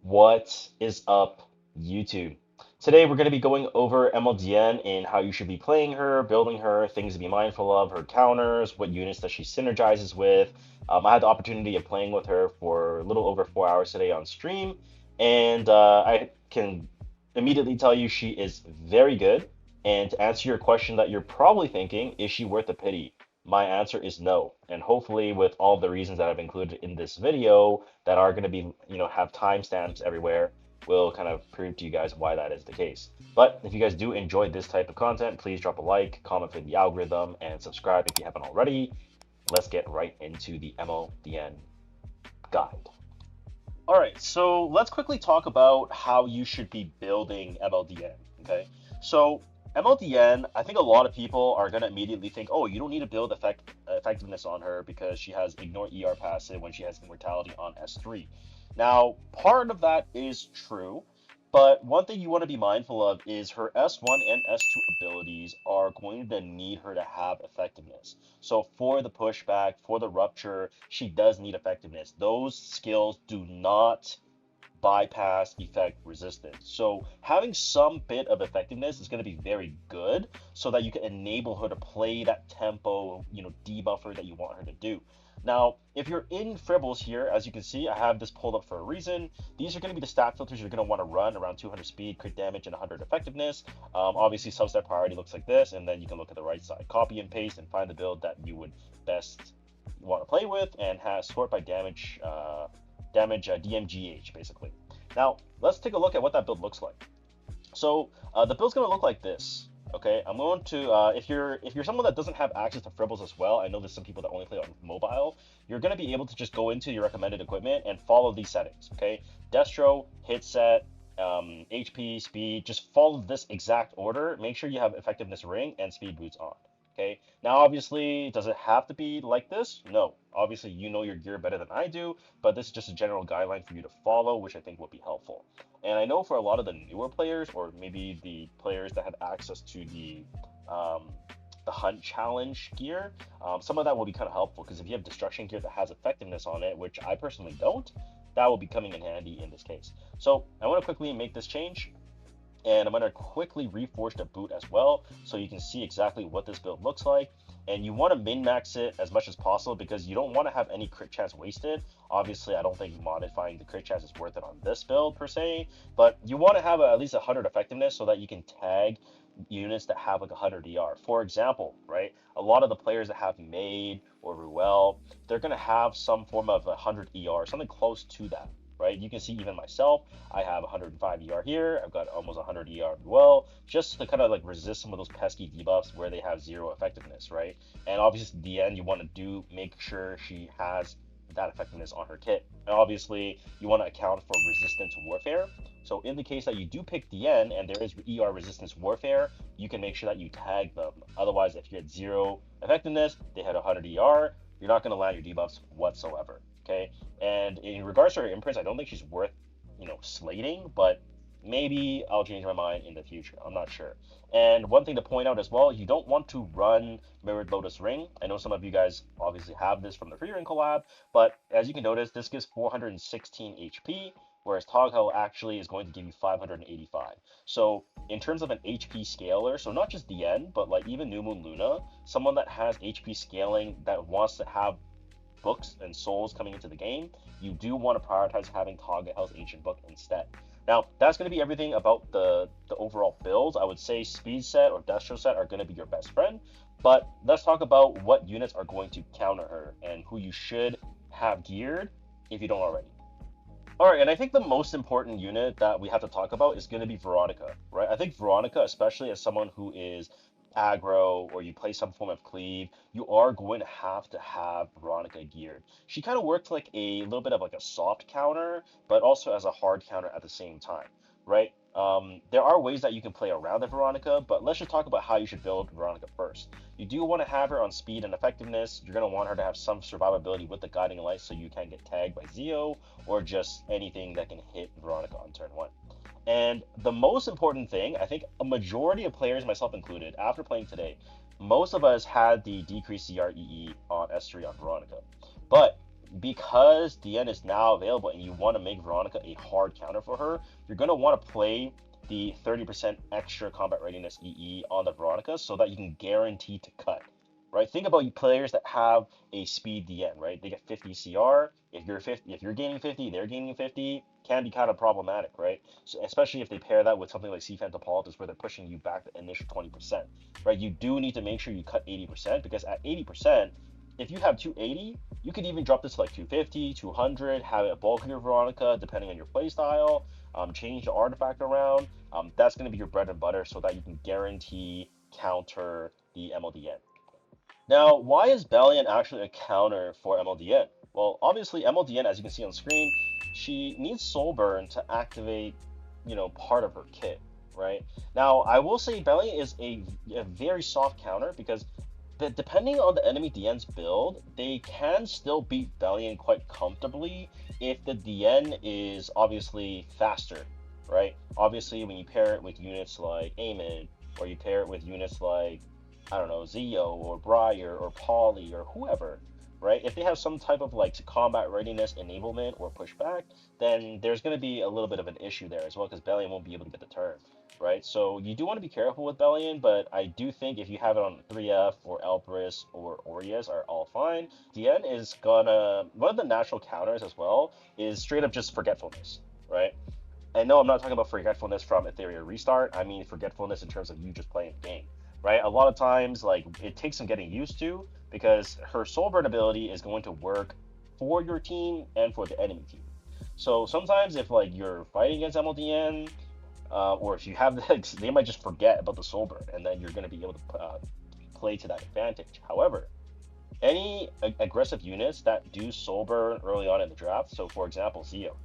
What is up, YouTube? Today we're going to be going over MLDN and how you should be playing her, building her, things to be mindful of, her counters, what units that she synergizes with. I had the opportunity of playing with her for a little over 4 hours today on stream, and I can immediately tell you she is very good. And to answer your question that you're probably thinking, is she worth a pity? My answer is no. And hopefully, with all the reasons that I've included in this video, that are going to be, have timestamps everywhere, will kind of prove to you guys why that is the case. But if you guys do enjoy this type of content, please drop a like, comment for the algorithm, and subscribe if you haven't already. Let's get right into the MLDN guide. All right, so let's quickly talk about how you should be building MLDN. Okay, so MLDN, I think a lot of people are gonna immediately think, oh, you don't need to build effectiveness on her because she has ignore ER passive when she has immortality on S3. Now, part of that is true, but one thing you want to be mindful of is her S1 and S2 abilities are going to need her to have effectiveness. So for the pushback, for the rupture, she does need effectiveness. Those skills do not bypass effect resistance. So having some bit of effectiveness is going to be very good so that you can enable her to play that tempo, debuffer that you want her to do. Now, if you're in Fribbles here, as you can see, I have this pulled up for a reason. These are going to be the stat filters you're going to want to run around 200 speed, crit damage, and 100 effectiveness. Obviously, subset priority looks like this, and then you can look at the right side. Copy and paste and find the build that you would best want to play with, and has sort by damage, DMGH, basically. Now, let's take a look at what that build looks like. So the build's going to look like this. Okay, I'm going to if you're someone that doesn't have access to Fribbles as well, I know there's some people that only play on mobile. You're going to be able to just go into your recommended equipment and follow these settings. Okay, Destro, hit set, HP, speed. Just follow this exact order. Make sure you have effectiveness ring and speed boots on. Okay. Now, obviously, does it have to be like this? No. Obviously, you know your gear better than I do, but this is just a general guideline for you to follow, which I think will be helpful. And I know for a lot of the newer players, or maybe the players that have access to um, the Hunt Challenge gear, some of that will be kind of helpful because if you have Destruction gear that has effectiveness on it, which I personally don't, that will be coming in handy in this case. So I want to quickly make this change. And I'm going to quickly reforge the boot as well so you can see exactly what this build looks like. And you want to min-max it as much as possible because you don't want to have any crit chance wasted. Obviously, I don't think modifying the crit chance is worth it on this build per se, but you want to have at least 100 effectiveness so that you can tag units that have like 100 ER. For example, right, a lot of the players that have Maid or Ruel, they're going to have some form of 100 ER, something close to that. Right, you can see even myself, I have 105 ER here. I've got almost 100 ER as well, just to kind of like resist some of those pesky debuffs where they have zero effectiveness, right? And obviously, at the end, you want to make sure she has that effectiveness on her kit. And obviously, you want to account for resistance warfare. So in the case that you do pick Diene and there is ER resistance warfare, you can make sure that you tag them. Otherwise, if you had zero effectiveness, they had 100 ER, you're not going to land your debuffs whatsoever. Okay, and in regards to her imprints, I don't think she's worth, slating, but maybe I'll change my mind in the future. I'm not sure. And one thing to point out as well, you don't want to run Mirrored Lotus Ring. I know some of you guys obviously have this from the Free Ring collab, but as you can notice, this gives 416 HP, whereas Toggle actually is going to give you 585. So in terms of an HP scaler, so not just DN, but like even New Moon Luna, someone that has HP scaling that wants to have books and souls coming into the game, you do want to prioritize having Target House Ancient Book instead. Now, that's going to be everything about the overall build. I would say Speed Set or Destro Set are going to be your best friend, but let's talk about what units are going to counter her and who you should have geared if you don't already. All right, and I think the most important unit that we have to talk about is going to be Veronica, right? I think Veronica, especially as someone who is aggro or you play some form of cleave, you are going to have Veronica geared. She kind of works like a little bit of like a soft counter, but also as a hard counter at the same time, right? There are ways that you can play around the Veronica, but let's just talk about how you should build Veronica first. You do want to have her on speed and effectiveness. You're going to want her to have some survivability with the Guiding Light so you can get tagged by Zeo or just anything that can hit Veronica on turn one. And the most important thing, I think a majority of players, myself included, after playing today, most of us had the decreased CREE on S3 on Veronica. But because Diene is now available and you want to make Veronica a hard counter for her, you're going to want to play the 30% extra combat readiness EE on the Veronica so that you can guarantee to cut. Right? Think about you players that have a speed Diene, right? They get 50 CR. If you're gaining 50, they're gaining 50, can be kind of problematic, right? So especially if they pair that with something like Sea Phantopolitis where they're pushing you back the initial 20%, right? You do need to make sure you cut 80% because at 80%, if you have 280, you could even drop this to like 250, 200, have it bulk your Veronica depending on your playstyle, change the artifact around. That's going to be your bread and butter so that you can guarantee counter the MLDN. Now, why is Balian actually a counter for MLDN? Well, obviously MLDN, as you can see on screen, she needs Soulburn to activate, part of her kit, right? Now, I will say Balian is a very soft counter because depending on the enemy DN's build, they can still beat Valiant quite comfortably if the DN is obviously faster, right? Obviously, when you pair it with units like Amid, or you pair it with units like, I don't know, Zeo, or Briar, or Polly, or whoever, right? If they have some type of like combat readiness enablement or pushback, then there's going to be a little bit of an issue there as well because Valiant won't be able to get the turn, right? So you do want to be careful with Bellion, but I do think if you have it on 3F or Elpris or Orias are all fine. Dien is gonna, one of the natural counters as well is straight up just forgetfulness, right? And no, I'm not talking about forgetfulness from Ethereal Restart. I mean forgetfulness in terms of you just playing the game, right? A lot of times, like, it takes some getting used to because her Soulburn ability is going to work for your team and for the enemy team. So sometimes if like you're fighting against MLDN, or if you have the, they might just forget about the Soulburn, and then you're going to be able to play to that advantage. However, any aggressive units that do Soulburn early on in the draft, so for example, Zeo,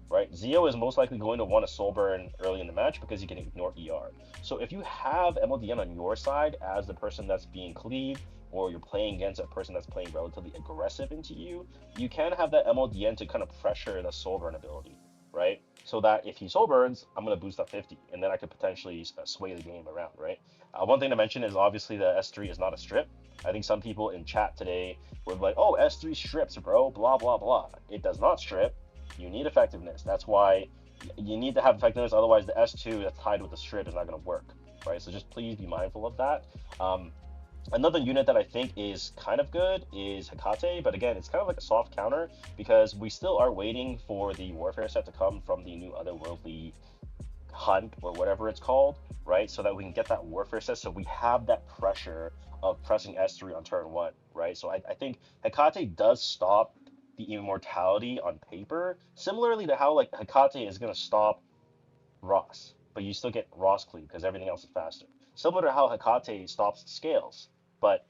right? Zeo is most likely going to want a Soulburn early in the match because you can ignore ER. So if you have MLDN on your side as the person that's being cleaved, or you're playing against a person that's playing relatively aggressive into you, you can have that MLDN to kind of pressure the Soulburn ability, right? So that if he Soulburns, I'm going to boost up 50, and then I could potentially sway the game around, right? One thing to mention is obviously the S3 is not a strip. I think some people in chat today were like, oh, S3 strips, bro, blah, blah, blah. It does not strip. You need effectiveness. That's why you need to have effectiveness. Otherwise, the S2 that's tied with the strip is not going to work, right? So just please be mindful of that. Another unit that I think is kind of good is Hecate, but again, it's kind of like a soft counter because we still are waiting for the Warfare set to come from the new Otherworldly Hunt or whatever it's called, right? So that we can get that Warfare set so we have that pressure of pressing S3 on turn 1, right? So I think Hecate does stop the immortality on paper, similarly to how like Hecate is going to stop Ross, but you still get Ross cleave because everything else is faster. Similar to how Hecate stops Scales, but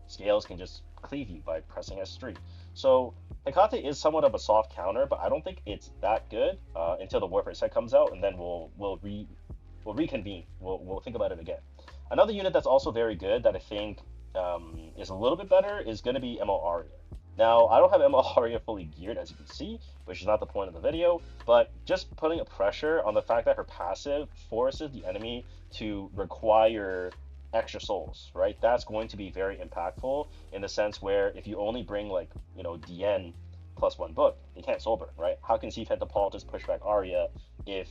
Scales can just cleave you by pressing S3. So Hecate is somewhat of a soft counter, but I don't think it's that good until the Warfare set comes out, and then we'll reconvene. We'll think about it again. Another unit that's also very good that I think is a little bit better is going to be ML Aria. Now, I don't have ML Aria fully geared, as you can see, which is not the point of the video, but just putting a pressure on the fact that her passive forces the enemy to require extra souls, right? That's going to be very impactful in the sense where if you only bring like, DN plus 1 book, you can't soul burn, right? How can Sea Phantopolitis push back Aria if,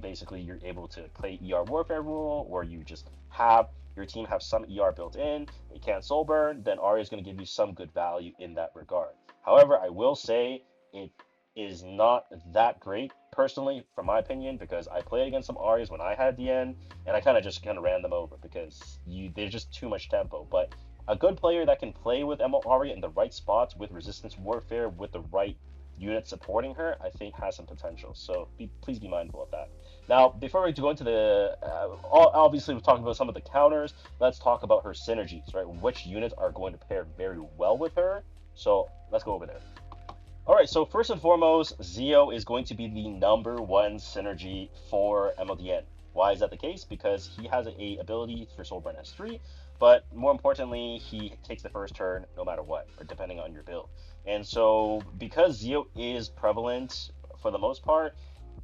basically you're able to play ER Warfare rule, or you just have your team have some ER built in, they can't soul burn, then Aria is going to give you some good value in that regard. However, I will say it is not that great personally, from my opinion, because I played against some Arias when I had DN, and I kind of ran them over because there's just too much tempo. But a good player that can play with ML Aria in the right spots with resistance warfare with the right unit supporting her, I think has some potential. So please be mindful of that. Now, before we go into the, obviously we've talked about some of the counters. Let's talk about her synergies, right? Which units are going to pair very well with her. So let's go over there. All right, so first and foremost, Zeo is going to be the #1 synergy for MLDN. Why is that the case? Because he has a ability for Soulburn S3, but more importantly, he takes the first turn no matter what, or depending on your build. And so because Zeo is prevalent for the most part,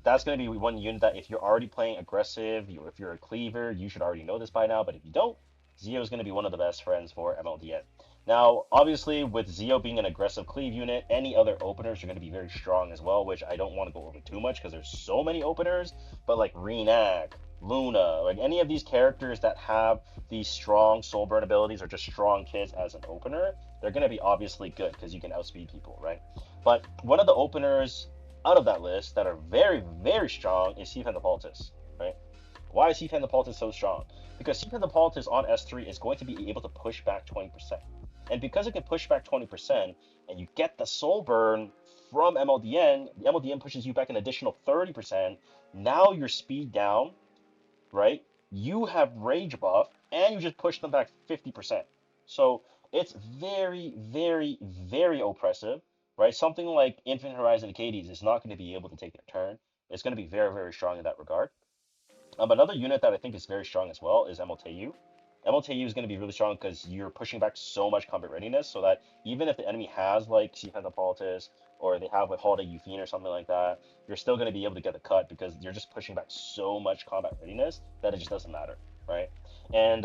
that's going to be one unit that if you're already playing aggressive, if you're a cleaver, you should already know this by now, but if you don't, Zeo is going to be one of the best friends for MLDN. Now, obviously, with Zeo being an aggressive cleave unit, any other openers are going to be very strong as well, which I don't want to go over too much because there's so many openers. But like Renak, Luna, like any of these characters that have these strong soul burn abilities or just strong kids as an opener, they're going to be obviously good because you can outspeed people, right? But one of the openers out of that list that are very, very strong is Steve the Politics, right? Why is Steve the Politics so strong? Because Steve the Politics on S3 is going to be able to push back 20%. And because it can push back 20% and you get the soul burn from MLDN, the MLDN pushes you back an additional 30%. Now you're speed down, right? You have rage buff and you just push them back 50%. So it's very, very, very oppressive, right? Something like Infinite Horizon Acades is not going to be able to take their turn. It's going to be very, very strong in that regard. Another unit that I think is very strong as well is MLTU. MLTU is going to be really strong because you're pushing back so much combat readiness so that even if the enemy has like Sea Pentapolitis or they have like Holiday Euphine or something like that, you're still going to be able to get the cut because you're just pushing back so much combat readiness that it just doesn't matter, right? And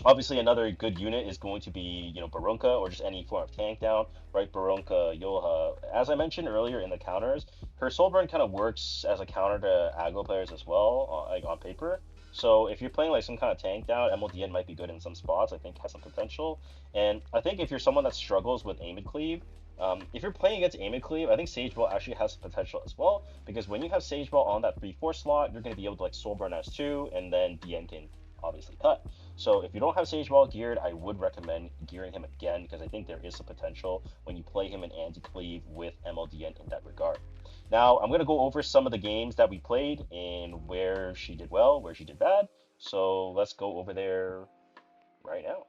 obviously another good unit is going to be Barunka or just any form of tank down, right? Barunka, Yoha. As I mentioned earlier in the counters, her soul burn kind of works as a counter to aggro players as well, like on paper. So if you're playing like some kind of tank down, MLDN might be good in some spots. I think has some potential. And I think if you're someone that struggles with aim and cleave, if you're playing against aim and cleave, I think Sage Ball actually has some potential as well because when you have Sage Ball on that 3/4 slot, you're going to be able to like soul burn S2 and then DN can obviously cut. So if you don't have Sage Ball geared, I would recommend gearing him again because I think there is some potential when you play him in anti-cleave with MLDN in that regard. Now I'm gonna go over some of the games that we played and where she did well, where she did bad. So let's go over there right now.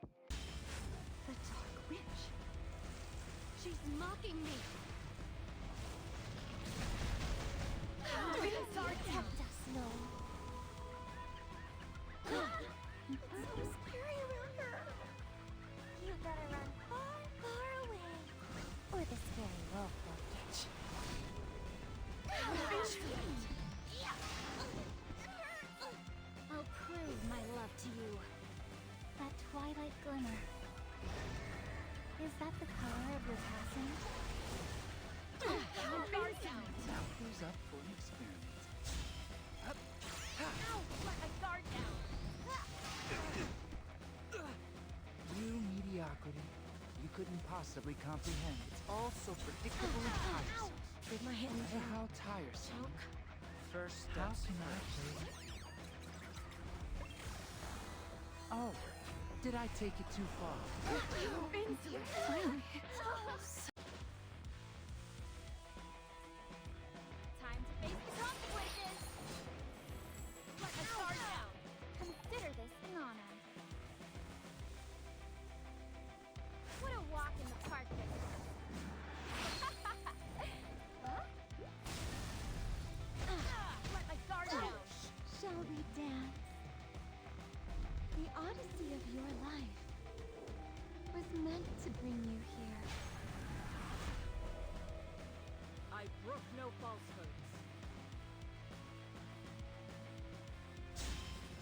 The Dark Witch. She's mocking me. Protect us, no. It's so scary around her. You better run far, far away, or the scary wolf will get you. I'll prove my love to you. That twilight glimmer. Is that the color of your passing? Guard down. Now who's up for an experiment? Ow! Let my guard down. You mediocrity. You couldn't possibly comprehend. It's all so predictable and tiresome. With my hand. No matter how tiresome. First steps first. Oh, did I take it too far? Finally. Time to face the consequences. Let my guard down. Consider this an honor. What a walk in the park this is. Huh? Let my guard down. Shall we dance? The odyssey of your life was meant to bring you here. I broke no falsehoods.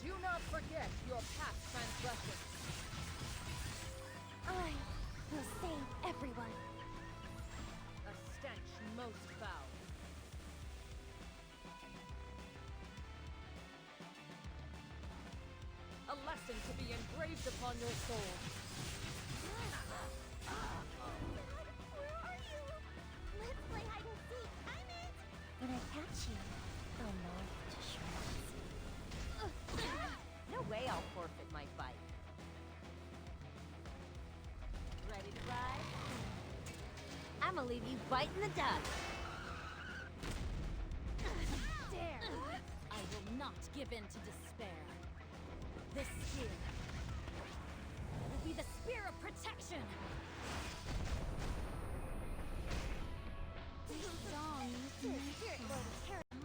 Do not forget your past transgressions. I will save everyone. A stench most foul. A lesson to be engraved upon your soul. Where are you? Let's play hide and seek. I'm it. When I catch you, I'll morph to shreds. No way I'll forfeit my fight. Ready to ride? I'ma leave you biting the dust. Dare! I will not give in to despair. This spear will be the spear of protection. This song is my spirit lord of terror.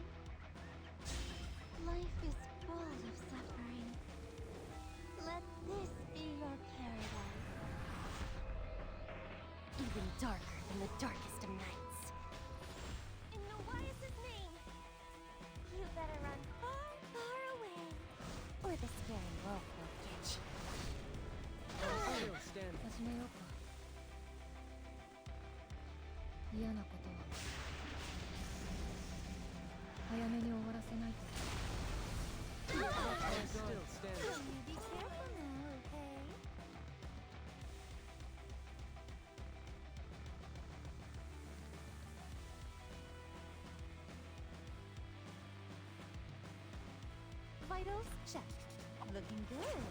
Life is full of suffering. Let this be your paradise. Even darker than the darkest of nights. In Novias' name, you better run far, far away, or the scary wolf will get you. Still standing. As new vitals? Check. Looking good.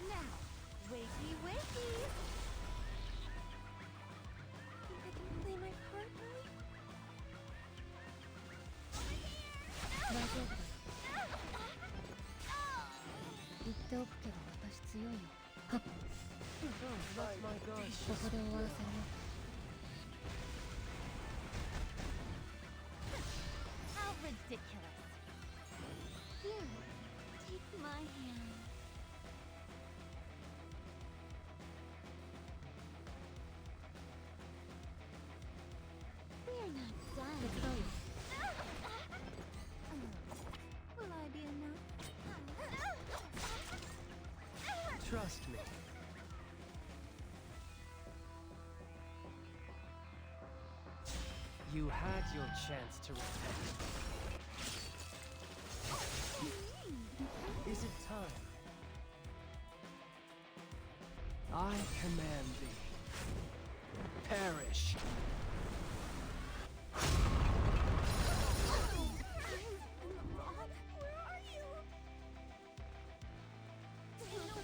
Now, wakey wakey! Think I can play my part right? Over here! 言っておくけど私強いよ。はっ。That's my god. ここで終わらせるよ。How ridiculous! Here, take my hand. We're not done. Let's go. Will I be enough? Trust me. You had your chance to repent. Is it time? I command thee. Perish. Where are you?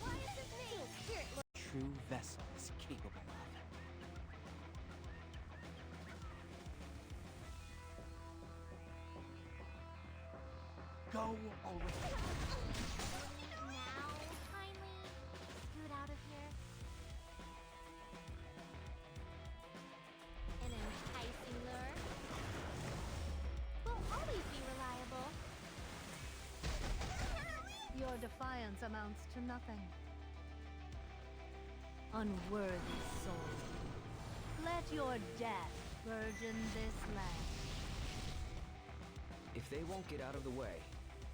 Why is this me? True vessel is capable of. Go already. Now, kindly scoot out of here. An enticing lure will always be reliable. Your defiance amounts to nothing. Unworthy soul. Let your death burden this land. If they won't get out of the way,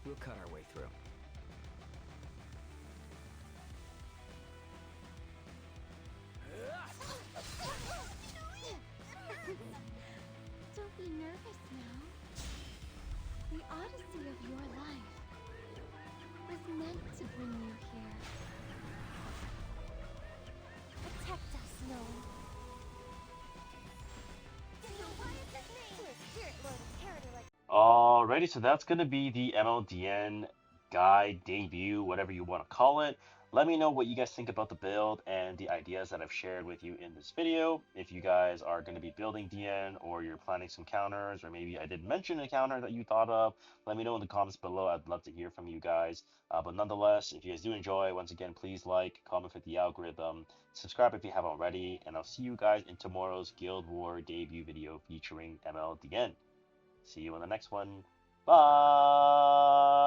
we'll cut our way through. Don't be nervous now. The odyssey of your life was meant to bring you here. Protect us, Gnome. Why is this name? A spirit lord of character like Alrighty, so that's going to be the MLDN guide, debut, whatever you want to call it. Let me know what you guys think about the build and the ideas that I've shared with you in this video. If you guys are going to be building DN or you're planning some counters, or maybe I did mention a counter that you thought of, let me know in the comments below. I'd love to hear from you guys. But nonetheless, if you guys do enjoy, once again, please like, comment for the algorithm, subscribe if you haven't already, and I'll see you guys in tomorrow's Guild War debut video featuring MLDN. See you in the next one. Bye!